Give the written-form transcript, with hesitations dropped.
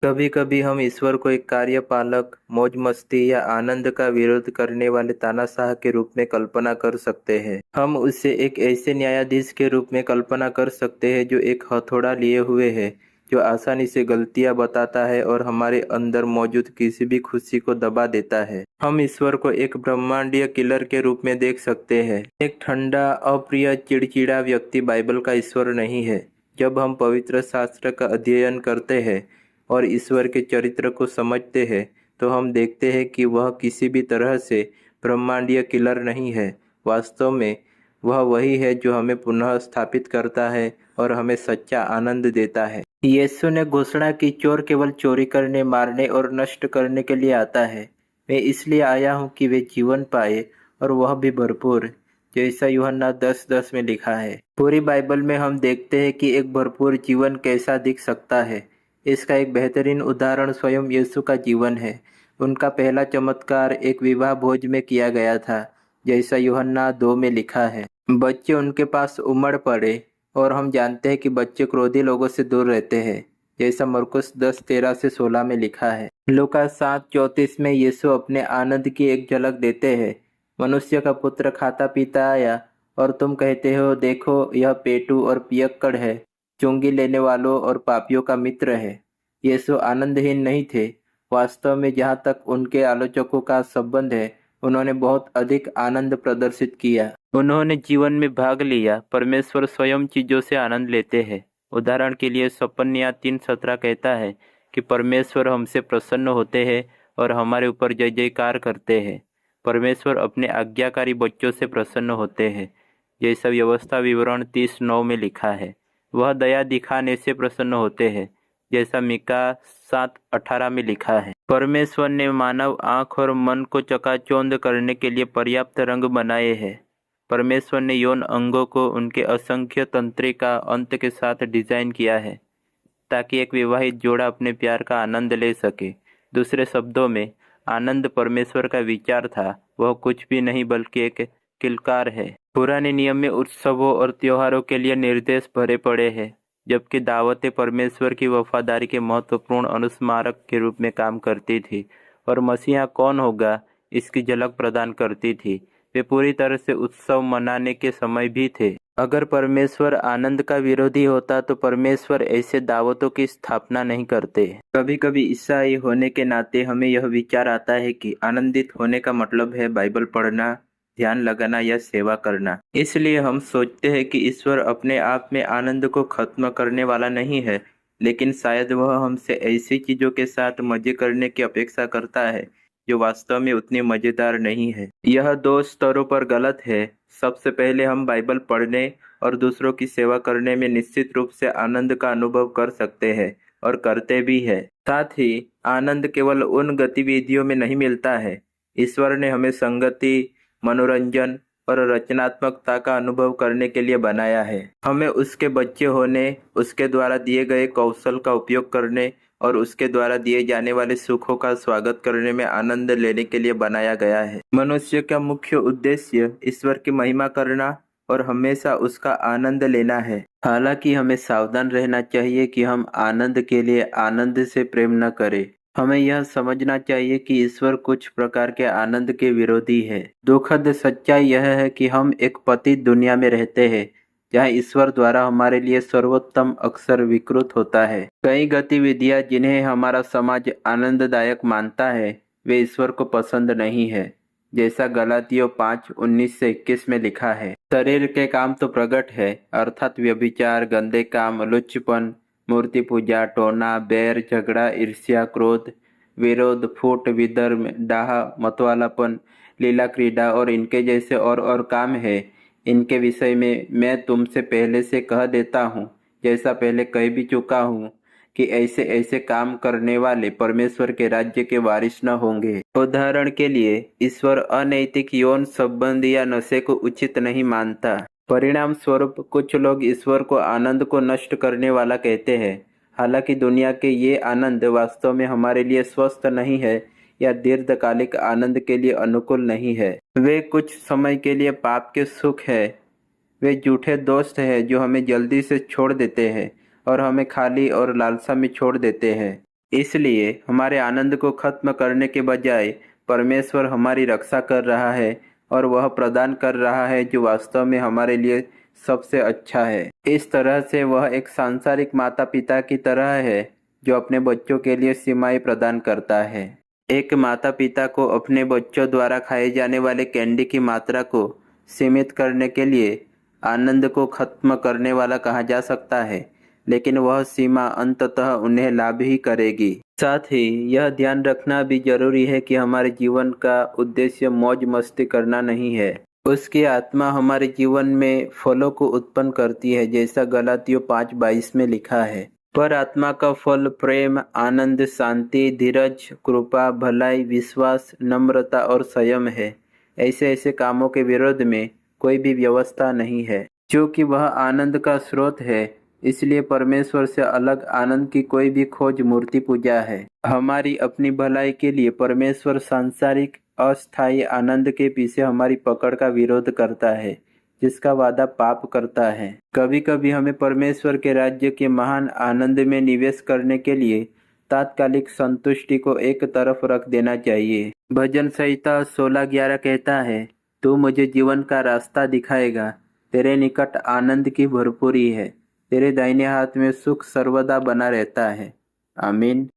कभी कभी हम ईश्वर को एक कार्यपालक, मौज मस्ती या आनंद का विरोध करने वाले तानाशाह के रूप में कल्पना कर सकते हैं। हम उसे एक ऐसे न्यायाधीश के रूप में कल्पना कर सकते हैं जो एक हथौड़ा लिए हुए है, जो आसानी से गलतियां बताता है और हमारे अंदर मौजूद किसी भी खुशी को दबा देता है। हम ईश्वर को एक ब्रह्मांडीय किलर के रूप में देख सकते हैं। एक ठंडा, अप्रिय, चिड़चिड़ा व्यक्ति बाइबल का ईश्वर नहीं है। जब हम पवित्र शास्त्र का अध्ययन करते हैं और ईश्वर के चरित्र को समझते हैं तो हम देखते हैं कि वह किसी भी तरह से ब्रह्मांडीय किलर नहीं है। वास्तव में वह वही है जो हमें पुनः स्थापित करता है और हमें सच्चा आनंद देता है। यीशु ने घोषणा की, चोर केवल चोरी करने, मारने और नष्ट करने के लिए आता है। मैं इसलिए आया हूँ कि वे जीवन पाए और वह भी भरपूर, जैसा यूहन्ना 10:10 में लिखा है। पूरी बाइबल में हम देखते हैं कि एक भरपूर जीवन कैसा दिख सकता है। इसका एक बेहतरीन उदाहरण स्वयं यीशु का जीवन है। उनका पहला चमत्कार एक विवाह भोज में किया गया था, जैसा यूहन्ना 2 में लिखा है। बच्चे उनके पास उमड़ पड़े और हम जानते हैं कि बच्चे क्रोधी लोगों से दूर रहते हैं, जैसा मरकुस 10:13-16 में लिखा है। लूका 7:34 में यीशु अपने आनंद की एक झलक देते हैं। मनुष्य का पुत्र खाता पीता आया और तुम कहते हो, देखो यह पेटू और पियक्कड़ है, चुंगी लेने वालों और पापियों का मित्र है। यीशु आनंदहीन नहीं थे। वास्तव में जहाँ तक उनके आलोचकों का संबंध है, उन्होंने बहुत अधिक आनंद प्रदर्शित किया। उन्होंने जीवन में भाग लिया। परमेश्वर स्वयं चीजों से आनंद लेते हैं। उदाहरण के लिए सपन्या 3:17 कहता है कि परमेश्वर हमसे प्रसन्न होते हैं और हमारे ऊपर जय जयकार करते हैं। परमेश्वर अपने आज्ञाकारी बच्चों से प्रसन्न होते हैं, जैसा व्यवस्था विवरण 30:9 में लिखा है। वह दया दिखाने से प्रसन्न होते हैं, जैसा मीका 7:18 में लिखा है। परमेश्वर ने मानव आँख और मन को चकाचौंध करने के लिए पर्याप्त रंग बनाए हैं। परमेश्वर ने यौन अंगों को उनके असंख्य तंत्रिका अंत के साथ डिजाइन किया है, ताकि एक विवाहित जोड़ा अपने प्यार का आनंद ले सके। दूसरे शब्दों में, आनंद परमेश्वर का विचार था, वह कुछ भी नहीं बल्कि एक किलकार है। पुराने नियम में उत्सवों और त्योहारों के लिए निर्देश भरे पड़े हैं, जबकि दावतें परमेश्वर की वफादारी के महत्वपूर्ण अनुस्मारक के रूप में काम करती थी और मसीहा कौन होगा इसकी झलक प्रदान करती थी। वे पूरी तरह से उत्सव मनाने के समय भी थे। अगर परमेश्वर आनंद का विरोधी होता तो परमेश्वर ऐसे दावतों की स्थापना नहीं करते। कभी कभी ईसाई होने के नाते हमें यह विचार आता है कि आनंदित होने का मतलब है बाइबल पढ़ना, ध्यान लगाना या सेवा करना। इसलिए हम सोचते हैं कि ईश्वर अपने आप में आनंद को खत्म करने वाला नहीं है, लेकिन शायद वह हमसे ऐसी चीजों के साथ मजे करने की अपेक्षा करता है जो वास्तव में उतनी मजेदार नहीं है। यह 2 स्तरों पर गलत है। सबसे पहले हम बाइबल पढ़ने और दूसरों की सेवा करने में निश्चित रूप से आनंद का अनुभव कर सकते हैं और करते भी है। साथ ही आनंद केवल उन गतिविधियों में नहीं मिलता है। ईश्वर ने हमें संगति, मनोरंजन और रचनात्मकता का अनुभव करने के लिए बनाया है। हमें उसके बच्चे होने, उसके द्वारा दिए गए कौशल का उपयोग करने और उसके द्वारा दिए जाने वाले सुखों का स्वागत करने में आनंद लेने के लिए बनाया गया है। मनुष्य का मुख्य उद्देश्य ईश्वर की महिमा करना और हमेशा उसका आनंद लेना है। हालांकि हमें सावधान रहना चाहिए कि हम आनंद के लिए आनंद से प्रेम न करें। हमें यह समझना चाहिए कि ईश्वर कुछ प्रकार के आनंद के विरोधी है। दुखद सच्चाई यह है कि हम एक पतित दुनिया में रहते हैं, जहाँ ईश्वर द्वारा हमारे लिए सर्वोत्तम अक्सर विकृत होता है। कई गतिविधियां जिन्हें हमारा समाज आनंददायक मानता है, वे ईश्वर को पसंद नहीं है, जैसा गलातियों 5:19-21 में लिखा है। शरीर के काम तो प्रकट है, अर्थात व्यभिचार, गंदे काम, लुच्चपन, मूर्ति पूजा, टोना, बैर, झगड़ा, ईर्ष्या, क्रोध, विरोध, फूट, विधर्म, डाह, मतवालापन, लीला क्रीड़ा और इनके जैसे और काम है। इनके विषय में मैं तुमसे पहले से कह देता हूँ, जैसा पहले कह भी चुका हूँ, कि ऐसे ऐसे काम करने वाले परमेश्वर के राज्य के वारिस न होंगे। उदाहरण के लिए, ईश्वर अनैतिक यौन संबंध या नशे को उचित नहीं मानता। परिणाम स्वरूप कुछ लोग ईश्वर को आनंद को नष्ट करने वाला कहते हैं। हालांकि दुनिया के ये आनंद वास्तव में हमारे लिए स्वस्थ नहीं है या दीर्घकालिक आनंद के लिए अनुकूल नहीं है। वे कुछ समय के लिए पाप के सुख है। वे झूठे दोस्त हैं जो हमें जल्दी से छोड़ देते हैं और हमें खाली और लालसा में छोड़ देते हैं। इसलिए हमारे आनंद को खत्म करने के बजाय परमेश्वर हमारी रक्षा कर रहा है और वह प्रदान कर रहा है जो वास्तव में हमारे लिए सबसे अच्छा है। इस तरह से वह एक सांसारिक माता पिता की तरह है जो अपने बच्चों के लिए सीमाएं प्रदान करता है। एक माता पिता को अपने बच्चों द्वारा खाए जाने वाले कैंडी की मात्रा को सीमित करने के लिए आनंद को खत्म करने वाला कहा जा सकता है, लेकिन वह सीमा अंततः उन्हें लाभ ही करेगी। साथ ही यह ध्यान रखना भी जरूरी है कि हमारे जीवन का उद्देश्य मौज मस्ती करना नहीं है। उसकी आत्मा हमारे जीवन में फलों को उत्पन्न करती है, जैसा गलातियों 5:22 में लिखा है। पर आत्मा का फल प्रेम, आनंद, शांति, धीरज, कृपा, भलाई, विश्वास, नम्रता और संयम है। ऐसे कामों के विरोध में कोई भी व्यवस्था नहीं है, क्योंकि वह आनंद का स्रोत है। इसलिए परमेश्वर से अलग आनंद की कोई भी खोज मूर्ति पूजा है। हमारी अपनी भलाई के लिए परमेश्वर सांसारिक अस्थायी आनंद के पीछे हमारी पकड़ का विरोध करता है, जिसका वादा पाप करता है। कभी कभी हमें परमेश्वर के राज्य के महान आनंद में निवेश करने के लिए तात्कालिक संतुष्टि को एक तरफ रख देना चाहिए। भजन संहिता 16:11 कहता है, तू मुझे जीवन का रास्ता दिखाएगा, तेरे निकट आनंद की भरपूरी है, तेरे दाहिने हाथ में सुख सर्वदा बना रहता है। आमीन।